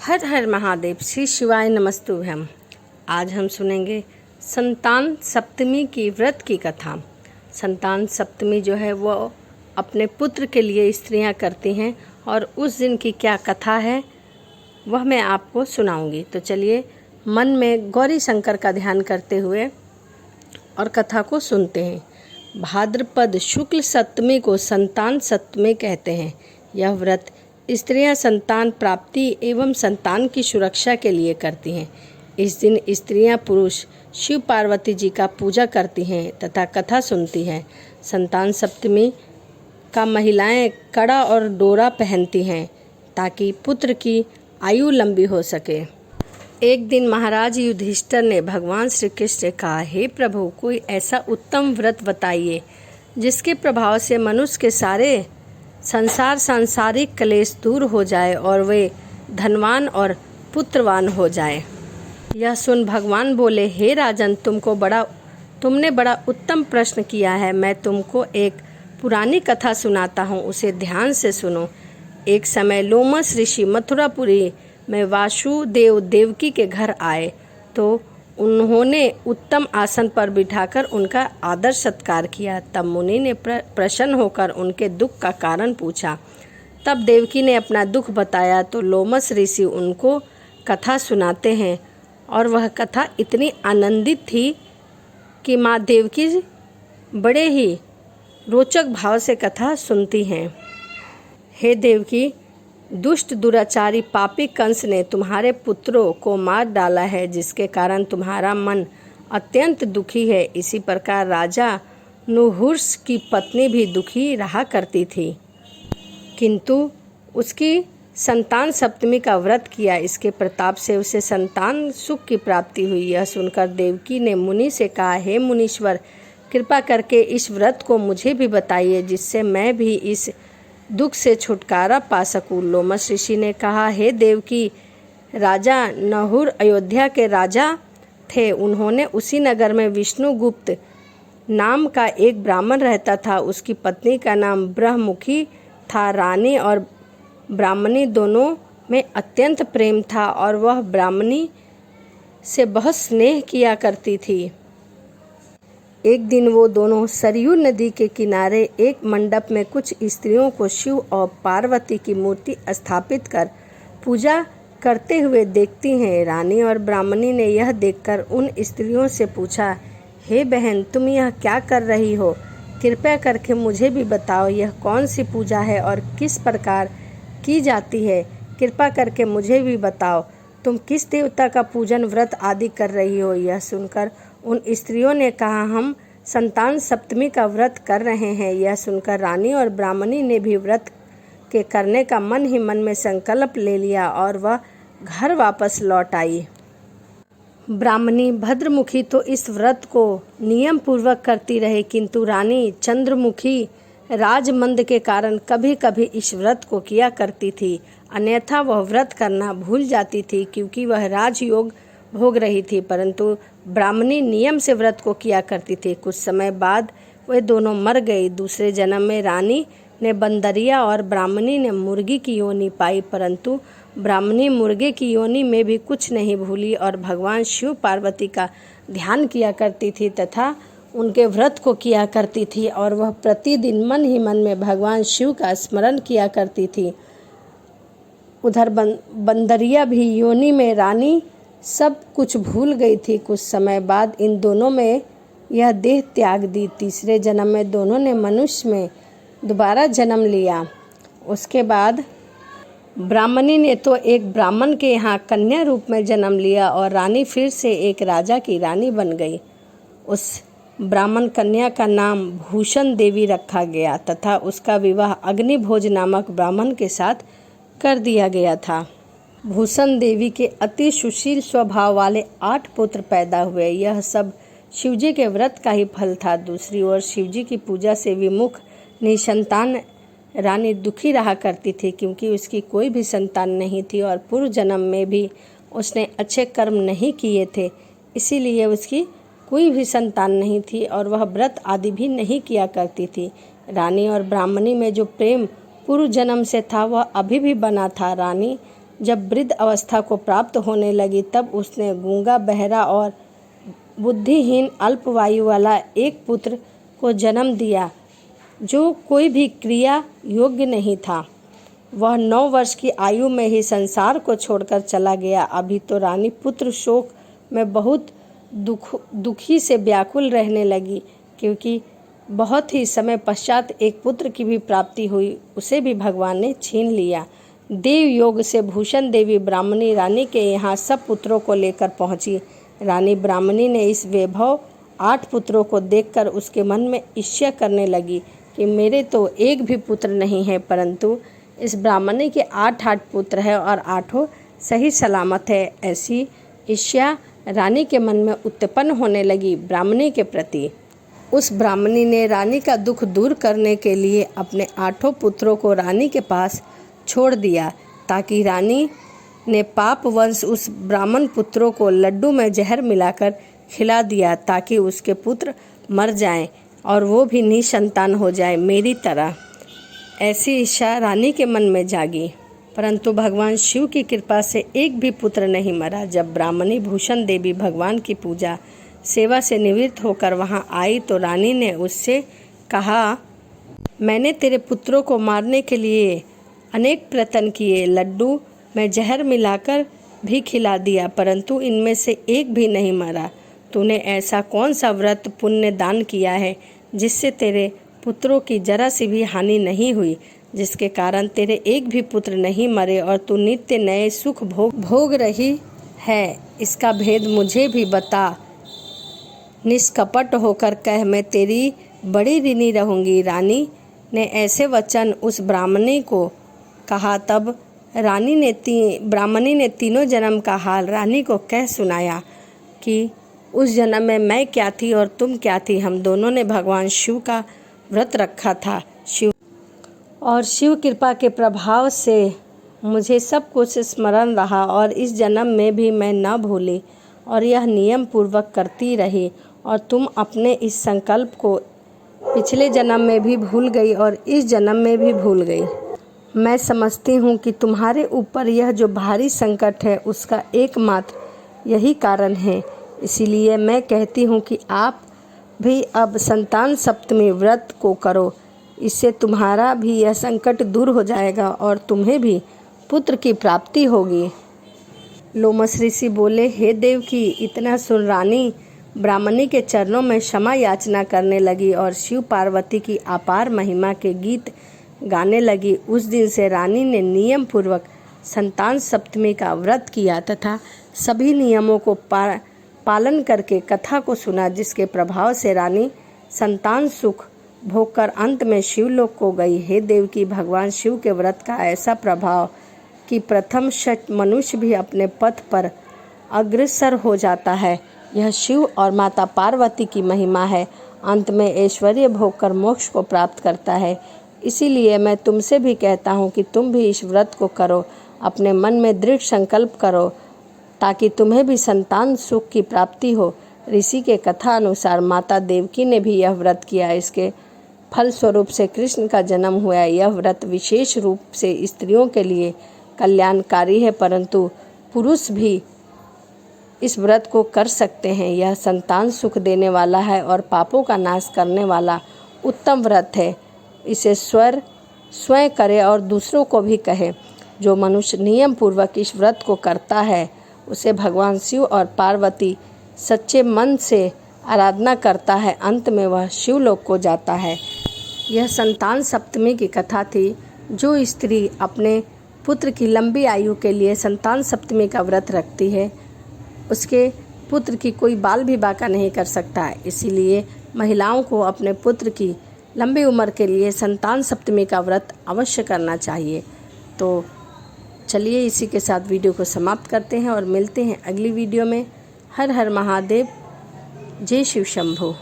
हर हर महादेव, श्री शिवाय नमस्तुभ्यम। आज हम सुनेंगे संतान सप्तमी की व्रत की कथा। संतान सप्तमी जो है वो अपने पुत्र के लिए स्त्रियां करती हैं और उस दिन की क्या कथा है वह मैं आपको सुनाऊंगी। तो चलिए मन में गौरी शंकर का ध्यान करते हुए और कथा को सुनते हैं। भाद्रपद शुक्ल सप्तमी को संतान सप्तमी कहते हैं। यह व्रत स्त्रियां संतान प्राप्ति एवं संतान की सुरक्षा के लिए करती हैं। इस दिन स्त्रियां पुरुष शिव पार्वती जी का पूजा करती हैं तथा कथा सुनती हैं। संतान सप्तमी का महिलाएं कड़ा और डोरा पहनती हैं ताकि पुत्र की आयु लंबी हो सके। एक दिन महाराज युधिष्ठिर ने भगवान श्री कृष्ण से कहा, हे प्रभु, कोई ऐसा उत्तम व्रत बताइए जिसके प्रभाव से मनुष्य के सारे सांसारिक क्लेश दूर हो जाए और वे धनवान और पुत्रवान हो जाए। यह सुन भगवान बोले, हे राजन, तुमने बड़ा उत्तम प्रश्न किया है। मैं तुमको एक पुरानी कथा सुनाता हूँ, उसे ध्यान से सुनो। एक समय लोमस ऋषि मथुरापुरी में वासुदेव देवकी के घर आए तो उन्होंने उत्तम आसन पर बिठाकर उनका आदर सत्कार किया। तब मुनि ने प्रसन्न होकर उनके दुख का कारण पूछा। तब देवकी ने अपना दुख बताया तो लोमस ऋषि उनको कथा सुनाते हैं और वह कथा इतनी आनंदित थी कि माँ देवकी बड़े ही रोचक भाव से कथा सुनती हैं। हे देवकी, दुष्ट दुराचारी पापी कंस ने तुम्हारे पुत्रों को मार डाला है, जिसके कारण तुम्हारा मन अत्यंत दुखी है। इसी प्रकार राजा नुहुर्स की पत्नी भी दुखी रहा करती थी, किंतु उसकी संतान सप्तमी का व्रत किया। इसके प्रताप से उसे संतान सुख की प्राप्ति हुई। यह सुनकर देवकी ने मुनि से कहा, हे मुनीश्वर, कृपा करके इस व्रत को मुझे भी बताइए जिससे मैं भी इस दुख से छुटकारा पा सकूं। लोमस ऋषि ने कहा, हे देवकी, राजा नहुर अयोध्या के राजा थे। उन्होंने उसी नगर में विष्णुगुप्त नाम का एक ब्राह्मण रहता था। उसकी पत्नी का नाम ब्रह्ममुखी था। रानी और ब्राह्मणी दोनों में अत्यंत प्रेम था और वह ब्राह्मणी से बहुत स्नेह किया करती थी। एक दिन वो दोनों सरयू नदी के किनारे एक मंडप में कुछ स्त्रियों को शिव और पार्वती की मूर्ति स्थापित कर पूजा करते हुए देखती हैं। रानी और ब्राह्मणी ने यह देखकर उन स्त्रियों से पूछा, हे बहन, तुम यह क्या कर रही हो? कृपया करके मुझे भी बताओ, यह कौन सी पूजा है और किस प्रकार की जाती है? कृपा करके मुझे भी बताओ, तुम किस देवता का पूजन व्रत आदि कर रही हो? यह सुनकर उन स्त्रियों ने कहा, हम संतान सप्तमी का व्रत कर रहे हैं। यह सुनकर रानी और ब्राह्मणी ने भी व्रत के करने का मन ही मन में संकल्प ले लिया और वह घर वापस लौट आई। ब्राह्मणी भद्रमुखी तो इस व्रत को नियम पूर्वक करती रही, किंतु रानी चंद्रमुखी राजमंद के कारण कभी कभी इस व्रत को किया करती थी, अन्यथा वह व्रत करना भूल जाती थी क्योंकि वह राजयोग भोग रही थी। परंतु ब्राह्मणी नियम से व्रत को किया करती थी। कुछ समय बाद वे दोनों मर गई। दूसरे जन्म में रानी ने बंदरिया और ब्राह्मणी ने मुर्गी की योनि पाई, परंतु ब्राह्मणी मुर्गे की योनि में भी कुछ नहीं भूली और भगवान शिव पार्वती का ध्यान किया करती थी तथा उनके व्रत को किया करती थी और वह प्रतिदिन मन ही मन में भगवान शिव का स्मरण किया करती थी। उधर बंदरिया भी योनि में रानी सब कुछ भूल गई थी। कुछ समय बाद इन दोनों में यह देह त्याग दी। तीसरे जन्म में दोनों ने मनुष्य में दोबारा जन्म लिया। उसके बाद ब्राह्मणी ने तो एक ब्राह्मण के यहाँ कन्या रूप में जन्म लिया और रानी फिर से एक राजा की रानी बन गई। उस ब्राह्मण कन्या का नाम भूषण देवी रखा गया तथा उसका विवाह अग्निभोज नामक ब्राह्मण के साथ कर दिया गया था। भूषण देवी के अति सुशील स्वभाव वाले 8 पुत्र पैदा हुए। यह सब शिवजी के व्रत का ही फल था। दूसरी ओर शिवजी की पूजा से विमुख निसंतान रानी दुखी रहा करती थी क्योंकि उसकी कोई भी संतान नहीं थी और पूर्व जन्म में भी उसने अच्छे कर्म नहीं किए थे, इसीलिए उसकी कोई भी संतान नहीं थी और वह व्रत आदि भी नहीं किया करती थी। रानी और ब्राह्मणी में जो प्रेम पूर्व जन्म से था वह अभी भी बना था। रानी जब वृद्ध अवस्था को प्राप्त होने लगी तब उसने गूंगा, बहरा और बुद्धिहीन अल्पवायु वाला एक पुत्र को जन्म दिया जो कोई भी क्रिया योग्य नहीं था। वह 9 वर्ष की आयु में ही संसार को छोड़कर चला गया। अभी तो रानी पुत्र शोक में बहुत दुखी से व्याकुल रहने लगी, क्योंकि बहुत ही समय पश्चात एक पुत्र की भी प्राप्ति हुई, उसे भी भगवान ने छीन लिया। देव योग से भूषण देवी ब्राह्मणी रानी के यहाँ सब पुत्रों को लेकर पहुँची। रानी ब्राह्मणी ने इस वैभव 8 पुत्रों को देखकर उसके मन में ईर्ष्या करने लगी कि मेरे तो एक भी पुत्र नहीं है, परंतु इस ब्राह्मणी के 8 पुत्र हैं और 8 सही सलामत है। ऐसी ईर्ष्या रानी के मन में उत्पन्न होने लगी ब्राह्मणी के प्रति। उस ब्राह्मणी ने रानी का दुख दूर करने के लिए अपने 8 पुत्रों को रानी के पास छोड़ दिया, ताकि रानी ने पाप वंश उस ब्राह्मण पुत्रों को लड्डू में जहर मिलाकर खिला दिया, ताकि उसके पुत्र मर जाएं और वो भी निसंतान हो जाए मेरी तरह। ऐसी इच्छा रानी के मन में जागी, परंतु भगवान शिव की कृपा से एक भी पुत्र नहीं मरा। जब ब्राह्मणी भूषण देवी भगवान की पूजा सेवा से निवृत्त होकर वहां आई तो रानी ने उससे कहा, मैंने तेरे पुत्रों को मारने के लिए अनेक प्रयत्न किए, लड्डू में जहर मिलाकर भी खिला दिया, परंतु इनमें से एक भी नहीं मरा। तूने ऐसा कौन सा व्रत पुण्य दान किया है जिससे तेरे पुत्रों की जरा सी भी हानि नहीं हुई, जिसके कारण तेरे एक भी पुत्र नहीं मरे और तू नित्य नए सुख भोग रही है? इसका भेद मुझे भी बता। निष्कपट होकर कह, मैं तेरी बड़ी ऋणी रहूंगी। रानी ने ऐसे वचन उस ब्राह्मणी को कहा। तब ब्राह्मणी ने तीनों जन्म का हाल रानी को कह सुनाया कि उस जन्म में मैं क्या थी और तुम क्या थी। हम दोनों ने भगवान शिव का व्रत रखा था। शिव कृपा के प्रभाव से मुझे सब कुछ स्मरण रहा और इस जन्म में भी मैं न भूली और यह नियम पूर्वक करती रही, और तुम अपने इस संकल्प को पिछले जन्म में भी भूल गई और इस जन्म में भी भूल गई। मैं समझती हूँ कि तुम्हारे ऊपर यह जो भारी संकट है उसका एकमात्र यही कारण है। इसीलिए मैं कहती हूँ कि आप भी अब संतान सप्तमी व्रत को करो। इससे तुम्हारा भी यह संकट दूर हो जाएगा और तुम्हें भी पुत्र की प्राप्ति होगी। लोमस ऋषि बोले, हे देव की इतना सुन रानी ब्राह्मणी के चरणों में क्षमा याचना करने लगी और शिव पार्वती की अपार महिमा के गीत गाने लगी। उस दिन से रानी ने नियम पूर्वक संतान सप्तमी का व्रत किया तथा सभी नियमों को पालन करके कथा को सुना, जिसके प्रभाव से रानी संतान सुख भोग कर अंत में शिवलोक को गई। हे देव की भगवान शिव के व्रत का ऐसा प्रभाव कि प्रथम शत मनुष्य भी अपने पथ पर अग्रसर हो जाता है। यह शिव और माता पार्वती की महिमा है। अंत में ऐश्वर्य भोग कर मोक्ष को प्राप्त करता है। इसीलिए मैं तुमसे भी कहता हूँ कि तुम भी इस व्रत को करो। अपने मन में दृढ़ संकल्प करो ताकि तुम्हें भी संतान सुख की प्राप्ति हो। ऋषि के कथा अनुसार माता देवकी ने भी यह व्रत किया। इसके फल स्वरूप से कृष्ण का जन्म हुआ। यह व्रत विशेष रूप से स्त्रियों के लिए कल्याणकारी है, परंतु पुरुष भी इस व्रत को कर सकते हैं। यह संतान सुख देने वाला है और पापों का नाश करने वाला उत्तम व्रत है। इसे स्वयं करे और दूसरों को भी कहे। जो मनुष्य नियम पूर्वक इस व्रत को करता है उसे भगवान शिव और पार्वती सच्चे मन से आराधना करता है। अंत में वह शिवलोक को जाता है। यह संतान सप्तमी की कथा थी। जो स्त्री अपने पुत्र की लंबी आयु के लिए संतान सप्तमी का व्रत रखती है उसके पुत्र की कोई बाल भी बाका नहीं कर सकता है। इसीलिए महिलाओं को अपने पुत्र की लंबी उम्र के लिए संतान सप्तमी का व्रत अवश्य करना चाहिए। तो चलिए इसी के साथ वीडियो को समाप्त करते हैं और मिलते हैं अगली वीडियो में। हर हर महादेव, जय शिव शंभो।